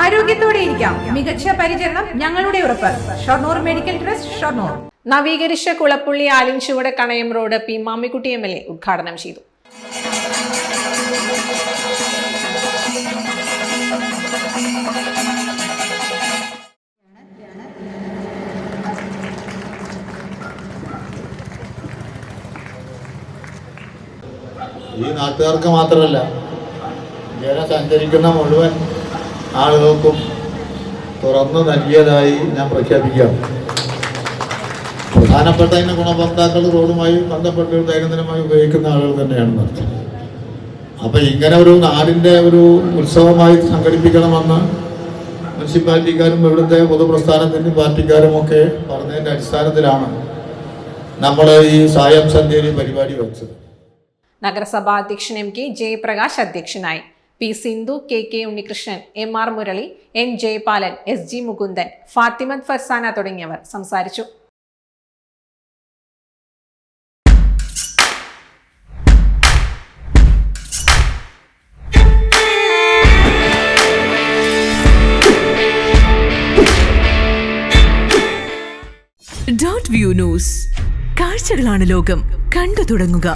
ആരോഗ്യത്തോടെ ഇരിക്കാം. മികച്ച പരിചരണം ഞങ്ങളുടെ ഉറപ്പ്. Shoranur medical trust, Shoranur. നവീകരിച്ച Kulappully Alinchuvadu Kanayam road P മാമിക്കുട്ടി MLA ഉദ്ഘാടനം ചെയ്തു. ഈ നാട്ടുകാർക്ക് മാത്രമല്ല, ജന സഞ്ചരിക്കുന്ന മുഴുവൻ ആളുകൾക്കും തുറന്നു നൽകിയതായി ഞാൻ പ്രഖ്യാപിക്കാം. പ്രധാനപ്പെട്ട ഗുണഭോക്താക്കൾ റോഡുമായി ബന്ധപ്പെട്ട് ദൈനംദിനമായി ഉപയോഗിക്കുന്ന ആളുകൾ തന്നെയാണ് നടത്തുന്നത്. അപ്പം ഇങ്ങനെ ഒരു നാടിൻ്റെ ഒരു ഉത്സവമായി സംഘടിപ്പിക്കണമെന്ന് മുനിസിപ്പാലിറ്റിക്കാരും ഇവിടുത്തെ പൊതുപ്രസ്ഥാനത്തിൻ്റെ പാർട്ടിക്കാരും ഒക്കെ പറഞ്ഞതിൻ്റെ അടിസ്ഥാനത്തിലാണ് നമ്മൾ ഈ സായം സന്ധ്യയിൽ പരിപാടി വെച്ചത്. നഗരസഭാ അധ്യക്ഷൻ MK ജയപ്രകാശ് അധ്യക്ഷനായി. P Sindhu, KK Unnikrishnan, MR Murali, N Jayapalan, SG Mukundan, Fathimath Farsana തുടങ്ങിയവർ സംസാരിച്ചു. .view ന്യൂസ്, കാഴ്ചകളാണ് ലോകം, കണ്ടു തുടങ്ങുക.